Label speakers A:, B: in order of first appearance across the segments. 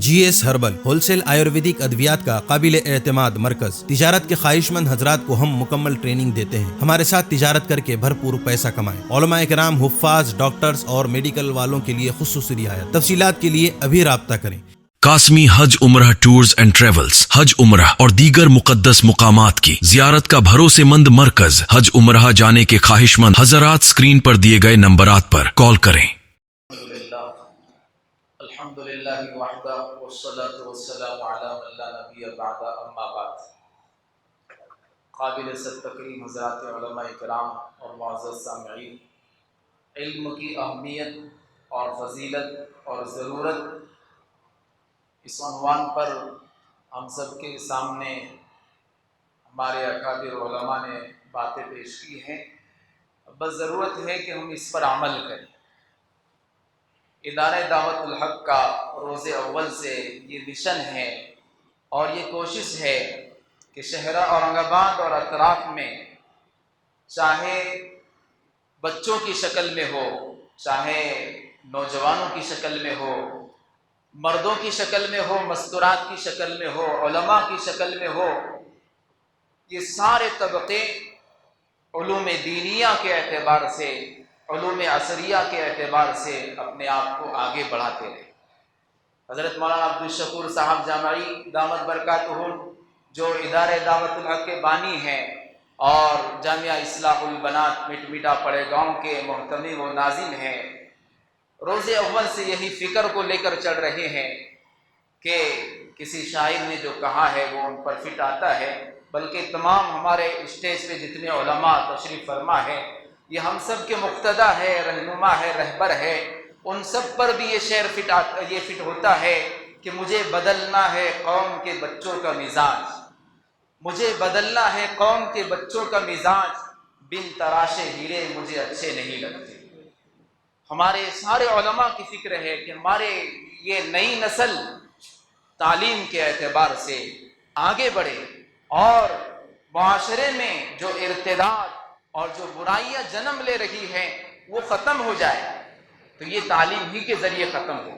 A: جی S herbal wholesale Ayurvedic ادویات کا قابل اعتماد مرکز تجارت کے خواہش مند حضرات کو ہم مکمل ٹریننگ دیتے ہیں۔ ہمارے ساتھ تجارت کر کے بھرپور پیسہ کمائیں۔ علماء کرام، حفاظ، ڈاکٹرز اور میڈیکل والوں کے لیے خصوصی رعایت۔ تفصیلات کے لیے ابھی رابطہ کریں۔
B: قاسمی حج عمرہ ٹورز اینڈ ٹریولز حج عمرہ اور دیگر مقدس مقامات کی زیارت کا بھروسے مند مرکز۔ حج عمرہ جانے کے خواہش مند حضرات اسکرین پر دیے گئے نمبرات پر کال کریں۔
C: الحمدللہ وحدہ والصلاة والسلام علی من لا نبی بعد اما بعد۔ قابل صد تکریم حضرات علماء کرام اور معزز سامعین، علم کی اہمیت اور فضیلت اور ضرورت، اس عنوان پر ہم سب کے سامنے ہمارے اکابر علماء نے باتیں پیش کی ہیں۔ بس ضرورت ہے کہ ہم اس پر عمل کریں۔ ادارہ دعوت الحق کا روز اول سے یہ مشن ہے اور یہ کوشش ہے کہ شہر اورنگ آباد اور اطراف میں، چاہے بچوں کی شکل میں ہو، چاہے نوجوانوں کی شکل میں ہو، مردوں کی شکل میں ہو، مستورات کی شکل میں ہو، علماء کی شکل میں ہو، یہ سارے طبقے علوم دینیہ کے اعتبار سے، علوم عصریہ کے اعتبار سے اپنے آپ کو آگے بڑھاتے رہے۔ حضرت مولانا عبدالشکور صاحب جامعی دامت برکاتہم، جو ادارہ دعوت الحق کے بانی ہیں اور جامعہ اصلاح البنات مٹمٹا پڑے گاؤں کے محتمی و ناظم ہیں، روز اول سے یہی فکر کو لے کر چل رہے ہیں کہ کسی شاعر نے جو کہا ہے وہ ان پر فٹ آتا ہے، بلکہ تمام ہمارے اسٹیج پہ جتنے علماء تشریف فرما ہے، یہ ہم سب کے مقتدیٰ ہے، رہنما ہے، رہبر ہے، ان سب پر بھی یہ شعر فٹ ہوتا ہے کہ مجھے بدلنا ہے قوم کے بچوں کا مزاج، مجھے بدلنا ہے قوم کے بچوں کا مزاج، بن تراشے ہیرے مجھے اچھے نہیں لگتے۔ ہمارے سارے علماء کی فکر ہے کہ ہمارے یہ نئی نسل تعلیم کے اعتبار سے آگے بڑھے اور معاشرے میں جو ارتداد اور جو برائیاں جنم لے رہی ہیں وہ ختم ہو جائے۔ تو یہ تعلیم ہی کے ذریعے ختم ہوگی،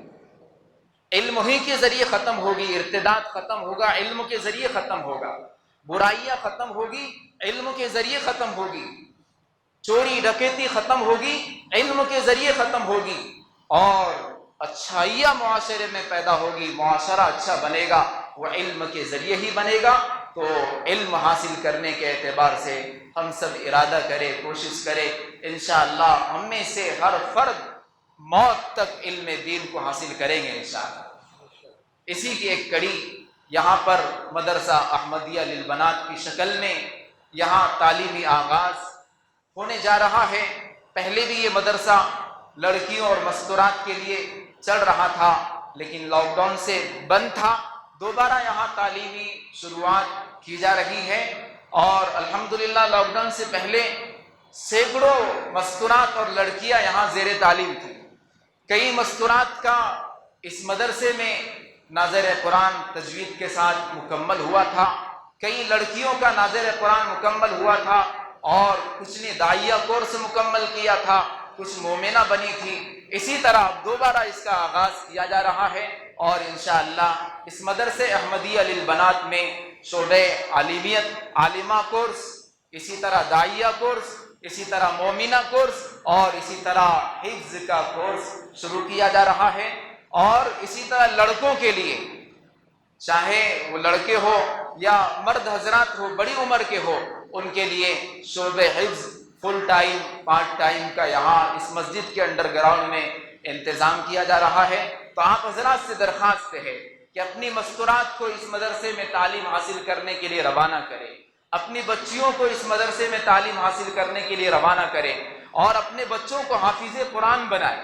C: علم ہی کے ذریعے ختم ہوگی، ارتداد ختم ہوگا، علم کے ذریعے ختم ہوگا، برائیاں ختم ہوگی، علم کے ذریعے ختم ہوگی، چوری ڈکیتی ختم ہوگی، علم کے ذریعے ختم ہوگی، اور اچھائیاں معاشرے میں پیدا ہوگی، معاشرہ اچھا بنے گا وہ علم کے ذریعے ہی بنے گا۔ تو علم حاصل کرنے کے اعتبار سے ہم سب ارادہ کرے، کوشش کرے، انشاءاللہ ہم میں سے ہر فرد موت تک علم دین کو حاصل کریں گے انشاءاللہ۔ اسی کی ایک کڑی یہاں پر مدرسہ احمدیہ للبنات کی شکل میں یہاں تعلیمی آغاز ہونے جا رہا ہے۔ پہلے بھی یہ مدرسہ لڑکیوں اور مستورات کے لیے چل رہا تھا، لیکن لاک ڈاؤن سے بند تھا۔ دوبارہ یہاں تعلیمی شروعات کی جا رہی ہے، اور الحمدللہ لاک ڈاؤن سے پہلے سینکڑوں مستورات اور لڑکیاں یہاں زیر تعلیم تھیں۔ کئی مستورات کا اس مدرسے میں ناظر قرآن تجوید کے ساتھ مکمل ہوا تھا، کئی لڑکیوں کا ناظر قرآن مکمل ہوا تھا، اور کچھ نے داعیہ کورس مکمل کیا تھا، کچھ مومنہ بنی تھی۔ اسی طرح دوبارہ اس کا آغاز کیا جا رہا ہے، اور انشاءاللہ اس مدرسے احمدیہ للبنات میں شعبہ عالمیت، عالمہ کورس، اسی طرح داعیہ کورس، اسی طرح مومنہ کورس، اور اسی طرح حفظ کا کورس شروع کیا جا رہا ہے۔ اور اسی طرح لڑکوں کے لیے، چاہے وہ لڑکے ہو یا مرد حضرات ہو، بڑی عمر کے ہو، ان کے لیے شعبہ حفظ فل ٹائم، پارٹ ٹائم کا یہاں اس مسجد کے انڈر گراؤنڈ میں انتظام کیا جا رہا ہے۔ تو آپ حضرات سے درخواست ہے کہ اپنی مستورات کو اس مدرسے میں تعلیم حاصل کرنے کے لیے روانہ کریں، اپنی بچیوں کو اس مدرسے میں تعلیم حاصل کرنے کے لیے روانہ کریں، اور اپنے بچوں کو حافظ قرآن بنائیں۔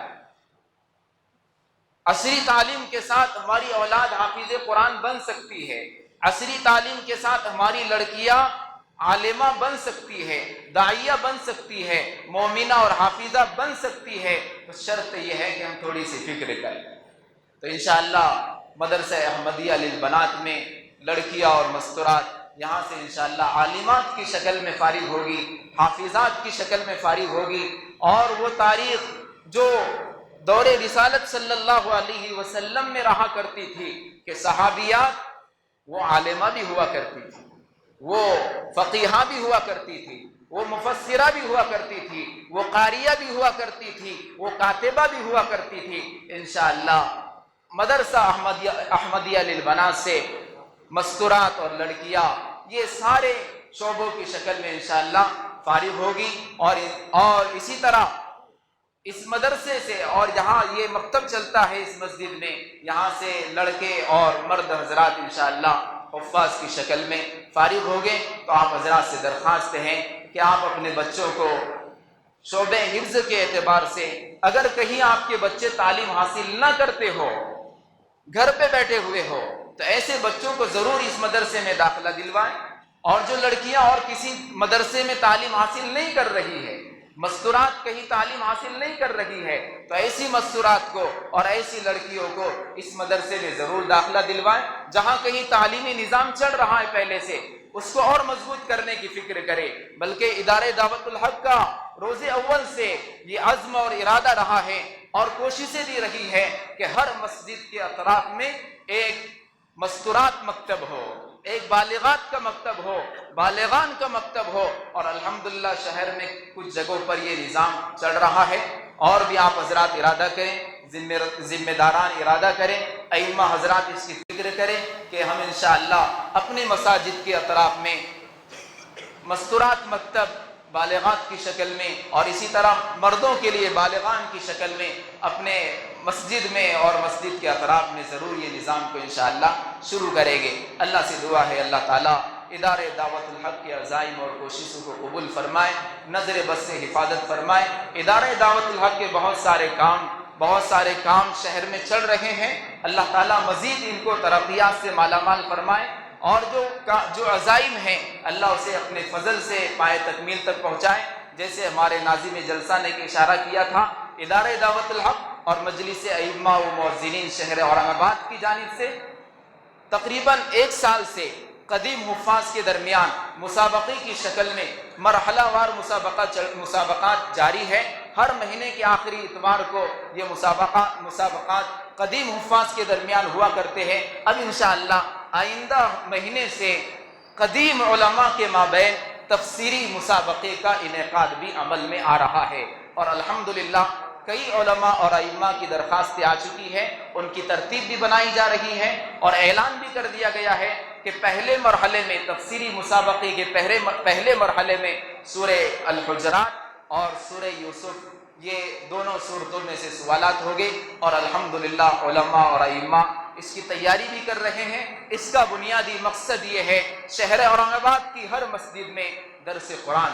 C: عصری تعلیم کے ساتھ ہماری اولاد حافظ قرآن بن سکتی ہے، عصری تعلیم کے ساتھ ہماری لڑکیاں عالمہ بن سکتی ہے، داعیہ بن سکتی ہے، مومنہ اور حافظہ بن سکتی ہے۔ تو شرط یہ ہے کہ ہم تھوڑی سی فکر کریں۔ تو انشاءاللہ مدرسہ احمدیہ للبنات میں لڑکیاں اور مستورات یہاں سے انشاءاللہ عالمات کی شکل میں فارغ ہوگی، حافظات کی شکل میں فارغ ہوگی، اور وہ تاریخ جو دور رسالت صلی اللہ علیہ وسلم میں رہا کرتی تھی کہ صحابیات وہ عالمہ بھی ہوا کرتی تھی، وہ فقیہہ بھی ہوا کرتی تھی، وہ مفسرہ بھی ہوا کرتی تھی، وہ قاریہ بھی ہوا کرتی تھی، وہ کاتبہ بھی ہوا کرتی تھی۔ انشاءاللہ مدرسہ احمدیہ للبنات سے مستورات اور لڑکیاں یہ سارے شعبوں کی شکل میں انشاءاللہ فارغ ہوگی، اور اسی طرح اس مدرسے سے اور جہاں یہ مکتب چلتا ہے اس مسجد میں، یہاں سے لڑکے اور مرد حضرات انشاءاللہ حفاظ کی شکل میں فارغ ہوگے۔ تو آپ حضرات سے درخواست ہے کہ آپ اپنے بچوں کو شعبہ حفظ کے اعتبار سے، اگر کہیں آپ کے بچے تعلیم حاصل نہ کرتے ہو، گھر پہ بیٹھے ہوئے ہو، تو ایسے بچوں کو ضرور اس مدرسے میں داخلہ دلوائیں۔ اور جو لڑکیاں اور کسی مدرسے میں تعلیم حاصل نہیں کر رہی ہے، مستورات کہیں تعلیم حاصل نہیں کر رہی ہے، تو ایسی مستورات کو اور ایسی لڑکیوں کو اس مدرسے میں ضرور داخلہ دلوائیں۔ جہاں کہیں تعلیمی نظام چل رہا ہے پہلے سے، اس کو اور مضبوط کرنے کی فکر کرے، بلکہ ادارے دعوت الحق کا روز اول سے یہ عزم اور ارادہ رہا ہے اور کوششیں بھی رہی ہے کہ ہر مسجد کے اطراف میں ایک مستورات مکتب ہو، ایک بالغات کا مکتب ہو، بالغان کا مکتب ہو، اور الحمدللہ شہر میں کچھ جگہوں پر یہ نظام چل رہا ہے۔ اور بھی آپ حضرات ارادہ کریں، ذمہ داران ارادہ کریں، ائمہ حضرات اس کی فکر کریں کہ ہم انشاءاللہ اپنے مساجد کے اطراف میں مستورات مکتب بالغات کی شکل میں، اور اسی طرح مردوں کے لیے بالغان کی شکل میں اپنے مسجد میں اور مسجد کے اطراف میں ضرور یہ نظام کو انشاءاللہ شروع کریں گے۔ اللہ سے دعا ہے اللہ تعالیٰ ادارے دعوت الحق کے عزائم اور کوششوں کو قبول فرمائے، نظر بد سے حفاظت فرمائے۔ ادارے دعوت الحق کے بہت سارے کام شہر میں چل رہے ہیں، اللہ تعالیٰ مزید ان کو ترقیات سے مالا مال فرمائے، اور جو عزائم ہیں اللہ اسے اپنے فضل سے پائے تکمیل تک پہنچائے۔ جیسے ہمارے ناظم جلسہ نے اشارہ کیا تھا، ادارے دعوت الحق اور مجلس ائمہ و مؤذنین شہر اورنگ آباد کی جانب سے تقریباً 1 سال سے قدیم حفاظ کے درمیان مسابقے کی شکل میں مرحلہ وار مسابقات جاری ہے۔ ہر مہینے کے آخری اتوار کو یہ مسابقات قدیم حفاظ کے درمیان ہوا کرتے ہیں۔ اب انشاءاللہ آئندہ مہینے سے قدیم علماء کے مابین تفسیری مسابقے کا انعقاد بھی عمل میں آ رہا ہے، اور الحمدللہ کئی علماء اور ائمہ کی درخواستیں آ چکی ہیں، ان کی ترتیب بھی بنائی جا رہی ہے، اور اعلان بھی کر دیا گیا ہے کہ پہلے مرحلے میں تفسیری مسابقے کے پہلے مرحلے میں سورہ الحجرات اور سورہ یوسف، یہ دونوں صورتوں میں سے سوالات ہوں گے، اور الحمدللہ علماء اور ائمہ اس کی تیاری بھی کر رہے ہیں۔ اس کا بنیادی مقصد یہ ہے شہر اورنگ آباد کی ہر مسجد میں درس قرآن،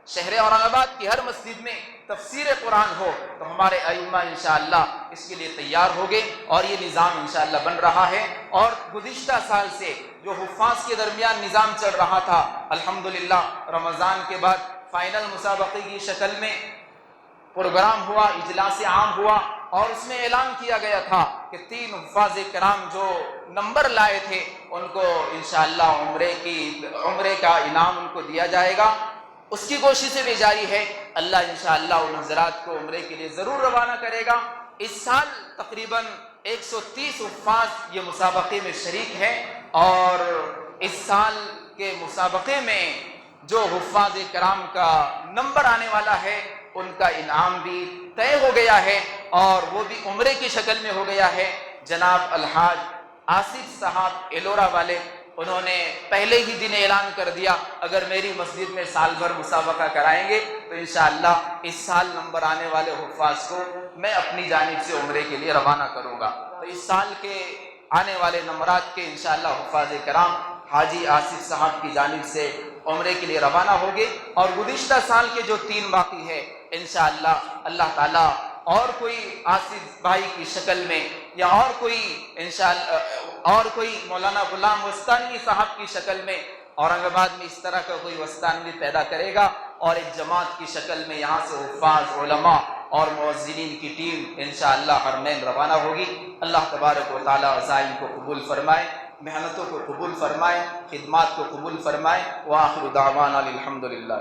C: شہر اورنگ آباد کی ہر مسجد میں تفسیر قرآن ہو، تو ہمارے ائمہ انشاءاللہ اس کے لیے تیار ہو گئے، اور یہ نظام انشاءاللہ بن رہا ہے۔ اور گزشتہ سال سے جو حفاظ کے درمیان نظام چل رہا تھا، الحمدللہ رمضان کے بعد فائنل مسابقے کی شکل میں پروگرام ہوا، اجلاس عام ہوا، اور اس میں اعلان کیا گیا تھا کہ 3 حفاظ کرام جو نمبر لائے تھے ان کو انشاءاللہ عمرے کا انعام ان کو دیا جائے گا۔ اس کی کوششیں بھی جاری ہے، اللہ انشاءاللہ ان حضرات کو عمرے کے لیے ضرور روانہ کرے گا۔ اس سال تقریباً 130 حفاظ یہ مسابقے میں شریک ہیں، اور اس سال کے مسابقے میں جو حفاظ کرام کا نمبر آنے والا ہے ان کا انعام بھی طے ہو گیا ہے، اور وہ بھی عمرے کی شکل میں ہو گیا ہے۔ جناب الحاج آصف صاحب ایلورا والے، انہوں نے پہلے ہی دن اعلان کر دیا اگر میری مسجد میں سال بھر مسابقہ کرائیں گے تو انشاءاللہ اس سال نمبر آنے والے حفاظ کو میں اپنی جانب سے عمرے کے لیے روانہ کروں گا۔ تو اس سال کے آنے والے نمبرات کے انشاءاللہ حفاظ کرام حاجی آصف صاحب کی جانب سے عمرے کے لیے روانہ ہوگے، اور گزشتہ سال کے جو 3 باقی ہے انشاءاللہ اللہ تعالیٰ اور کوئی آصف بھائی کی شکل میں، یا اور کوئی مولانا غلام وستانی صاحب کی شکل میں اورنگ آباد میں اس طرح کا کوئی وستانوی پیدا کرے گا، اور ایک جماعت کی شکل میں یہاں سے حفاظ علماء اور مؤذنین کی ٹیم انشاءاللہ حرمین روانہ ہوگی۔ اللہ تبارک و تعالیٰ عزائم کو قبول فرمائے، محنتوں کو قبول فرمائے، خدمات کو قبول فرمائے۔ وآخر دعوانا الحمدللہ۔